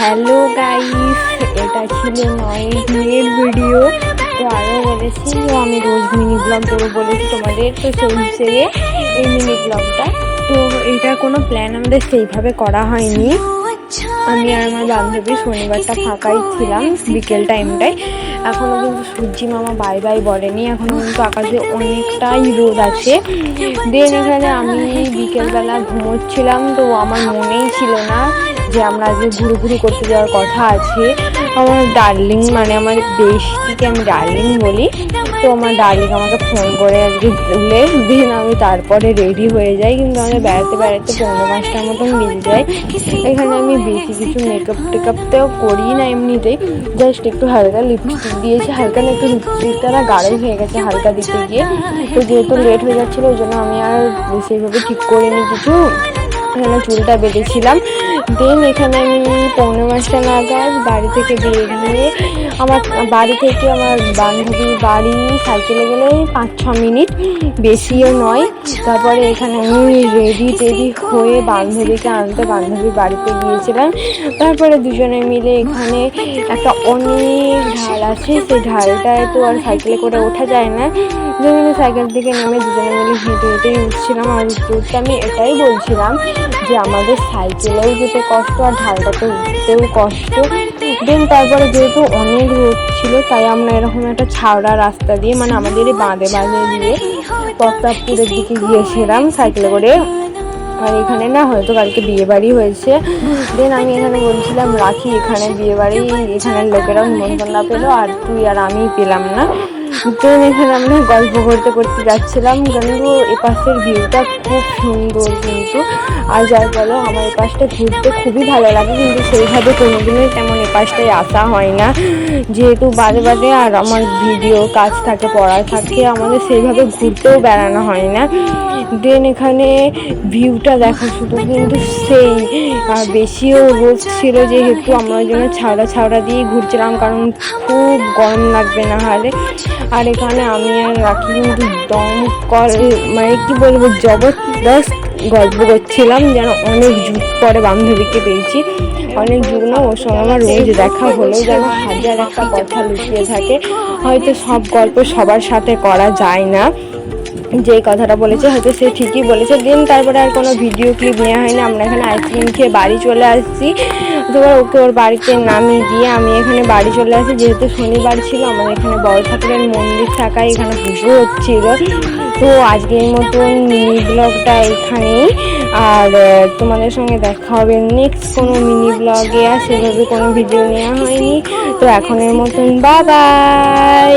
Hello guys, এটা ছিল 9 দিনের ভিডিও। তো আরও বলেছি আমি রোজ মিনি ব্লগ দেবো বলেছি তোমাদের, তো সেই হিসেবে এই মিনি ব্লগটা। তো এটা কোনো প্ল্যান আমাদের সেইভাবে করা হয়নি। আমি আর আমার বান্ধবী শনিবারটা ফাঁকাই ছিলাম বিকেল টাইমটায়। এখনও কিন্তু সূর্যি মামা বাই বাই বলেনি, এখনও কিন্তু আকাশে অনেকটাই রোদ আছে। দেন এখানে আমি বিকেলবেলা ঘুমোচ্ছিলাম, তো আমার মনেই ছিল না যে আমরা আজকে ঘুরু করতে যাওয়ার কথা আছে। আমার ডার্লিং মানে আমার বেস্টিকে আমি ডার্লিং বলি, তো আমার ডার্লিং আমাকে ফোন করে আজকে বলে দিন, আমি তারপরে রেডি হয়ে যাই। কিন্তু আমাদের বেড়াতে 5:45 মতন বেজে যায়। এখানে আমি বেশি কিছু মেকআপ টেকআপটাও করি না, এমনিতেই জাস্ট একটু হালকা লিপস্টিক দিয়েছি। হালকা না, একটু লিপস্টিকটা না গাঢ়ই হয়ে গেছে হালকা দিতে গিয়ে। তো যেহেতু লেট হয়ে যাচ্ছিলো ওই জন্য আমি আর সেইভাবে ঠিক করিনি কিছু। এখানে চুলটা বেঁধেছিলাম। দেন এখানে আমি 5:45 নাগাদ বাড়ি থেকে বেরিয়ে আমার বাড়ি থেকে আমার বান্ধবীর বাড়ি সাইকেলে গেলে 5-6 মিনিট, বেশিও নয়। তারপরে এখানে আমি রেডি হয়ে বান্ধবীকে আনতে বান্ধবীর বাড়িতে গিয়েছিলাম। তারপরে দুজনে মিলে এখানে একটা অনেক ঢাল আছে, সেই ঢালটায় তো আর সাইকেলে করে ওঠা যায় না। দুজনে সাইকেল থেকে নেমে দুজনে মিলে হেঁটেই উঠছিলাম। আর উঠতে আমি এটাই বলছিলাম যে আমাদের সাইকেলেও যেতে কষ্ট আর ঢালটাতে উঠতেও কষ্ট। দেন তারপরে যেহেতু অনেক রোদ ছিল তাই আমরা এরকম একটা ছাওড়া রাস্তা দিয়ে, মানে আমাদের বাঁধে দিয়ে প্রতাপপুরের দিকে গিয়েছিলাম সাইকেলে করে। আর এখানে না হয়তো কালকে বিয়েবাড়ি হয়েছে। দেন আমি এখানে বলছিলাম রাখি, এখানে বিয়েবাড়ি, এখানের লোকেরাও নিমন্ত্রণ না পেলো আর তুই আর আমি পেলাম না। দেন এখানে আমরা গল্প করতে যাচ্ছিলাম, কিন্তু এপাশের ভিউটা খুব সুন্দর। কিন্তু আর যাই বলো, আমার এপাশটা ঘুরতে খুবই ভালো লাগে, কিন্তু সেইভাবে কোনোদিনই তেমন এপাশটায় আসা হয় না, যেহেতু বাদে আর আমার ভিডিও কাজ থাকে, পড়া থাকে, আমাদের সেইভাবে ঘুরতেও বেড়ানো হয় না। দেন এখানে ভিউটা দেখো শুধু, কিন্তু সেই বেশিও রোদ ছিল যেহেতু আমরা ওই জন্য ছাওড়া দিয়ে ঘুরছিলাম, কারণ খুব গরম লাগবে না হলে। আর এখানে আমি আর রাখি কিন্তু মানে কি বলবো, জবরদস্ত গল্প করছিলাম, যেন অনেক যুগ পরে বান্ধবীকে পেয়েছি। অনেক যুগ না, ওর সঙ্গে আমার রোজ দেখা হলেও যেন হাজার একটা কথা লুকিয়ে থাকে। হয়তো সব গল্প সবার সাথে করা যায় না, যে কথাটা বলেছে হয়তো সে ঠিকই বলেছে। দেন তারপরে আর কোনো ভিডিও ক্লিপ নেওয়া হয়নি। আমরা এখানে আইসক্রিম খেয়ে বাড়ি চলে আসছি। তারপর ওকে ওর বাড়িতে নামিয়ে দিয়ে আমি এখানে বাড়ি চলে আসি, যেহেতু শনিবার ছিল। আমাদের এখানে বড় ঠাকুরের মন্দির থাকায় এখানে পুজো হচ্ছিল। তো আজকের মতন মিনি ব্লগটা এখানেই, আর তোমাদের সঙ্গে দেখা হবে নেক্সট কোনো মিনি ব্লগে। আর সেভাবে কোনো ভিডিও নেওয়া হয়নি, তো এখনের মতন বাই বাই।